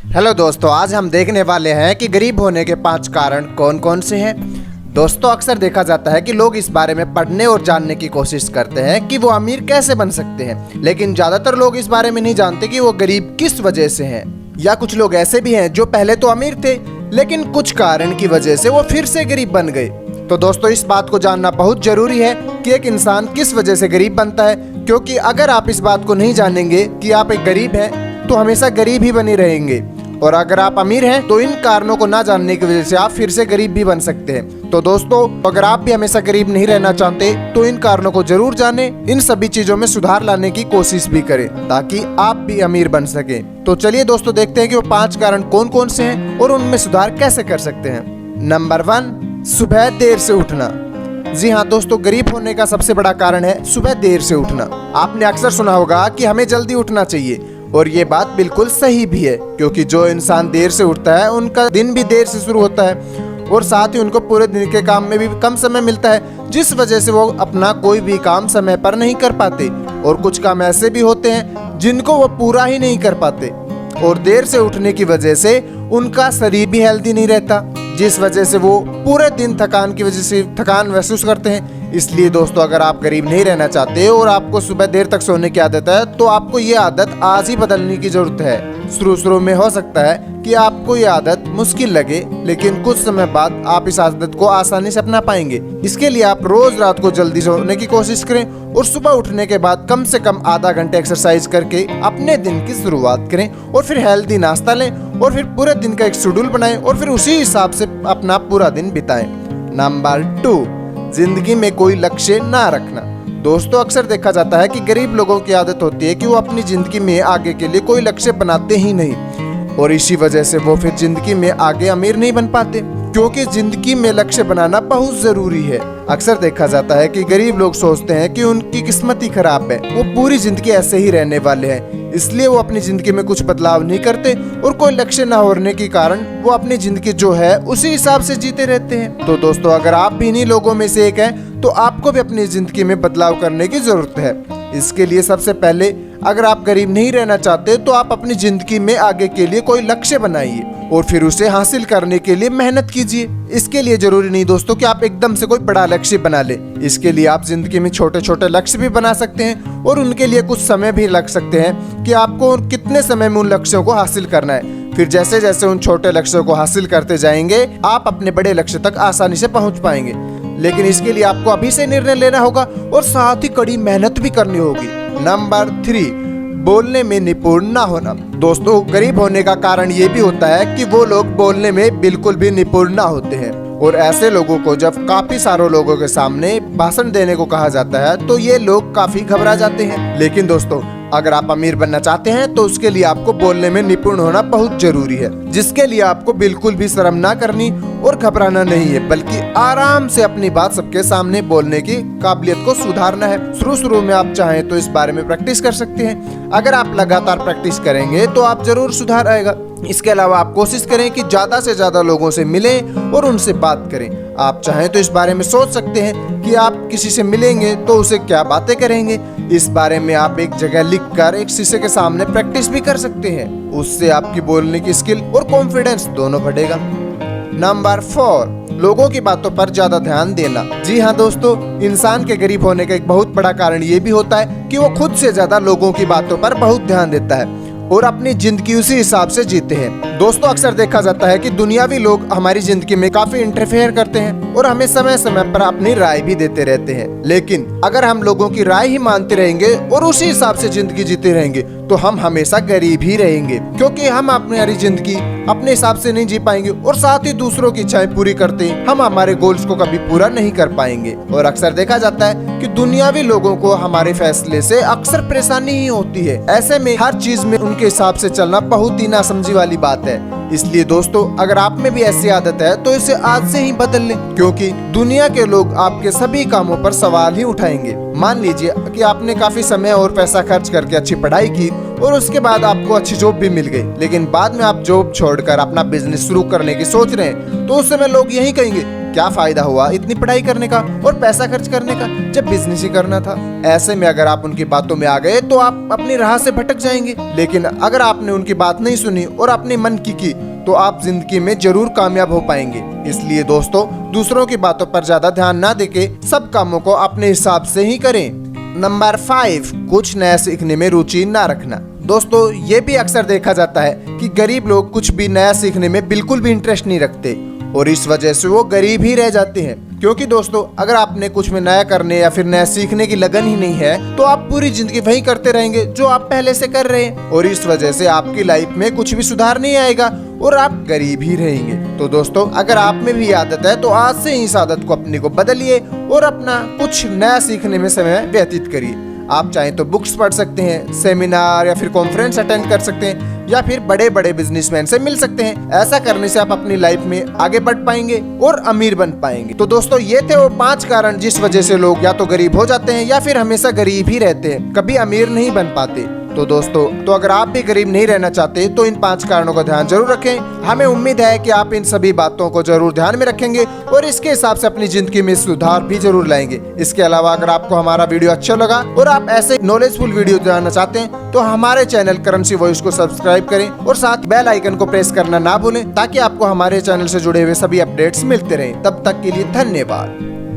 Hello दोस्तों, आज हम देखने वाले हैं कि गरीब होने के 5 कारण कौन कौन से हैं। दोस्तों, अक्सर देखा जाता है कि लोग इस बारे में पढ़ने और जानने की कोशिश करते हैं कि वो अमीर कैसे बन सकते हैं, लेकिन ज्यादातर लोग इस बारे में नहीं जानते कि वो गरीब किस वजह से हैं। या कुछ लोग ऐसे भी हैं जो पहले तो अमीर थे, लेकिन कुछ कारण की वजह से वो फिर से गरीब बन गए। तो दोस्तों, इस बात को जानना बहुत जरूरी है कि एक इंसान किस वजह से गरीब बनता है, क्योंकि अगर आप इस बात को नहीं जानेंगे कि आप एक गरीब हैं तो हमेशा गरीब ही बने रहेंगे, और अगर आप अमीर हैं तो इन कारणों को ना जानने की वजह से आप फिर से गरीब भी बन सकते हैं। तो दोस्तों, अगर आप भी हमेशा गरीब नहीं रहना चाहते तो इन कारणों को जरूर जानें, इन सभी चीजों में सुधार लाने की कोशिश भी करें ताकि आप भी अमीर बन सके। तो चलिए दोस्तों, देखते हैं कि वो 5 कारण कौन कौन से हैं और उनमें सुधार कैसे कर सकते हैं। नंबर 1, सुबह देर से उठना। जी हाँ दोस्तों, गरीब होने का सबसे बड़ा कारण है सुबह देर से उठना। आपने अक्सर सुना होगा कि हमें जल्दी उठना चाहिए, और ये बात बिल्कुल सही भी है, क्योंकि जो इंसान देर से उठता है उनका दिन भी देर से शुरू होता है और साथ ही उनको पूरे दिन के काम में भी कम समय मिलता है, जिस वजह से वो अपना कोई भी काम समय पर नहीं कर पाते। और कुछ काम ऐसे भी होते हैं जिनको वो पूरा ही नहीं कर पाते, और देर से उठने की वजह से उनका शरीर भी हेल्दी नहीं रहता, जिस वजह से वो पूरे दिन थकान की वजह से थकान महसूस करते हैं। इसलिए दोस्तों, अगर आप गरीब नहीं रहना चाहते और आपको सुबह देर तक सोने की आदत है तो आपको ये आदत आज ही बदलने की जरूरत है। शुरू में हो सकता है कि आपको ये आदत मुश्किल लगे, लेकिन कुछ समय बाद आप इस आदत को आसानी से अपना पाएंगे। इसके लिए आप रोज रात को जल्दी सोने की कोशिश करें और सुबह उठने के बाद कम से कम आधा घंटे एक्सरसाइज करके अपने दिन की शुरुआत करें, और फिर हेल्दी नाश्ता लें, और फिर पूरे दिन का एक शेड्यूल बनाएं और फिर उसी हिसाब से अपना पूरा दिन बिताएं। नंबर 2, जिंदगी में कोई लक्ष्य ना रखना। दोस्तों, अक्सर देखा जाता है कि गरीब लोगों की आदत होती है कि वो अपनी जिंदगी में आगे के लिए कोई लक्ष्य बनाते ही नहीं, और इसी वजह से वो फिर जिंदगी में आगे अमीर नहीं बन पाते, क्योंकि जिंदगी में लक्ष्य बनाना बहुत जरूरी है। अक्सर देखा जाता है कि गरीब लोग सोचते हैं कि उनकी किस्मत ही खराब है, वो पूरी जिंदगी ऐसे ही रहने वाले हैं, इसलिए वो अपनी जिंदगी में कुछ बदलाव नहीं करते, और कोई लक्ष्य न होने के कारण वो अपनी जिंदगी जो है उसी हिसाब से जीते रहते हैं। तो दोस्तों, अगर आप भी इन्हीं लोगों में से एक हैं तो आपको भी अपनी जिंदगी में बदलाव करने की जरूरत है। इसके लिए सबसे पहले, अगर आप गरीब नहीं रहना चाहते तो आप अपनी जिंदगी में आगे के लिए कोई लक्ष्य बनाइए और फिर उसे हासिल करने के लिए मेहनत कीजिए। इसके लिए जरूरी नहीं दोस्तों कि आप एकदम से कोई बड़ा लक्ष्य बना ले। इसके लिए आप जिंदगी में छोटे छोटे लक्ष्य भी बना सकते हैं, और उनके लिए कुछ समय भी लग सकते हैं कि आपको कितने समय में उन लक्ष्यों को हासिल करना है। फिर जैसे जैसे उन छोटे लक्ष्यों को हासिल करते जाएंगे, आप अपने बड़े लक्ष्य तक आसानी से पहुंच पाएंगे। लेकिन इसके लिए आपको अभी से निर्णय लेना होगा और साथ ही कड़ी मेहनत भी करनी होगी। नंबर 3, बोलने में निपुण ना होना। दोस्तों, गरीब होने का कारण ये भी होता है कि वो लोग बोलने में बिल्कुल भी निपुण ना होते हैं, और ऐसे लोगों को जब काफी सारे लोगों के सामने भाषण देने को कहा जाता है तो ये लोग काफी घबरा जाते हैं। लेकिन दोस्तों, अगर आप अमीर बनना चाहते हैं तो उसके लिए आपको बोलने में निपुण होना बहुत जरूरी है, जिसके लिए आपको बिल्कुल भी शर्म ना करनी और घबराना नहीं है, बल्कि आराम से अपनी बात सबके सामने बोलने की काबिलियत को सुधारना है। शुरू में आप चाहें तो इस बारे में प्रैक्टिस कर सकते हैं। अगर आप लगातार प्रैक्टिस करेंगे तो आप जरूर सुधार आएगा। इसके अलावा आप कोशिश करें कि ज्यादा से ज्यादा लोगों से मिलें और उनसे बात करें। आप चाहें तो इस बारे में सोच सकते हैं कि आप किसी से मिलेंगे तो उसे क्या बातें करेंगे। इस बारे में आप एक जगह लिखकर एक शीशे के सामने प्रैक्टिस भी कर सकते हैं। उससे आपकी बोलने की स्किल और कॉन्फिडेंस दोनों बढ़ेगा। नंबर 4, लोगों की बातों पर ज्यादा ध्यान देना। जी हाँ दोस्तों, इंसान के गरीब होने का एक बहुत बड़ा कारण ये भी होता है कि वो खुद से ज्यादा लोगों की बातों पर बहुत ध्यान देता है और अपनी जिंदगी उसी हिसाब से जीते हैं। दोस्तों, अक्सर देखा जाता है कि दुनियावी लोग हमारी जिंदगी में काफी इंटरफेयर करते हैं और हमें समय समय पर अपनी राय भी देते रहते हैं। लेकिन अगर हम लोगों की राय ही मानते रहेंगे और उसी हिसाब से जिंदगी जीते रहेंगे तो हम हमेशा गरीब ही रहेंगे, क्योंकि हम अपनी जिंदगी अपने हिसाब से नहीं जी पाएंगे, और साथ ही दूसरों की इच्छाएं पूरी करते हम हमारे गोल्स को कभी पूरा नहीं कर पाएंगे। और अक्सर देखा जाता है कि दुनियावी लोगों को हमारे फैसले से अक्सर परेशानी ही होती है। ऐसे में हर चीज में उनके हिसाब से चलना बहुत ही नासमझी वाली बात है। इसलिए दोस्तों, अगर आप में भी ऐसी आदत है तो इसे आज से ही बदल लें, क्योंकि दुनिया के लोग आपके सभी कामों पर सवाल ही उठाएंगे। मान लीजिए कि आपने काफी समय और पैसा खर्च करके अच्छी पढ़ाई की और उसके बाद आपको अच्छी जॉब भी मिल गई, लेकिन बाद में आप जॉब छोड़कर अपना बिजनेस शुरू करने की सोच रहे हैं, तो उस समय लोग यही कहेंगे क्या फायदा हुआ इतनी पढ़ाई करने का और पैसा खर्च करने का जब बिजनेस ही करना था। ऐसे में अगर आप उनकी बातों में आ गए तो आप अपनी राह से भटक जाएंगे। लेकिन अगर आपने उनकी बात नहीं सुनी और अपने मन की तो आप जिंदगी में जरूर कामयाब हो पाएंगे। इसलिए दोस्तों, दूसरों की बातों पर ज्यादा ध्यान ना देके सब कामों को अपने हिसाब से ही करें। नंबर 5, कुछ नया सीखने में रुचि ना रखना। दोस्तों, ये भी अक्सर देखा जाता है कि गरीब लोग कुछ भी नया सीखने में बिल्कुल भी इंटरेस्ट नहीं रखते और इस वजह से वो गरीब ही रह जाते हैं। क्योंकि दोस्तों, अगर आपने कुछ में नया करने या फिर नया सीखने की लगन ही नहीं है तो आप पूरी जिंदगी वही करते रहेंगे जो आप पहले से कर रहे हैं और इस वजह से आपकी लाइफ में कुछ भी सुधार नहीं आएगा और आप गरीब ही रहेंगे। तो दोस्तों, अगर आप में भी आदत है तो आज से ही इस आदत को अपने को बदलिए और अपना कुछ नया सीखने में समय व्यतीत करिए। आप चाहें तो बुक्स पढ़ सकते हैं, सेमिनार या फिर कॉन्फ्रेंस अटेंड कर सकते हैं या फिर बड़े बड़े बिजनेसमैन से मिल सकते हैं। ऐसा करने से आप अपनी लाइफ में आगे बढ़ पाएंगे और अमीर बन पाएंगे। तो दोस्तों, ये थे वो 5 कारण जिस वजह से लोग या तो गरीब हो जाते हैं या फिर हमेशा गरीब ही रहते हैं, कभी अमीर नहीं बन पाते। तो दोस्तों, तो अगर आप भी गरीब नहीं रहना चाहते तो इन 5 कारणों का ध्यान जरूर रखें। हमें उम्मीद है कि आप इन सभी बातों को जरूर ध्यान में रखेंगे और इसके हिसाब से अपनी जिंदगी में सुधार भी जरूर लाएंगे। इसके अलावा अगर आपको हमारा वीडियो अच्छा लगा और आप ऐसे नॉलेजफुल वीडियो जानना चाहते हैं तो हमारे चैनल करेंसी वॉइस को सब्सक्राइब करें और साथ बेल आइकन को प्रेस करना ना भूलें ताकि आपको हमारे चैनल से जुड़े हुए सभी अपडेट्स मिलते रहें। तब तक के लिए धन्यवाद।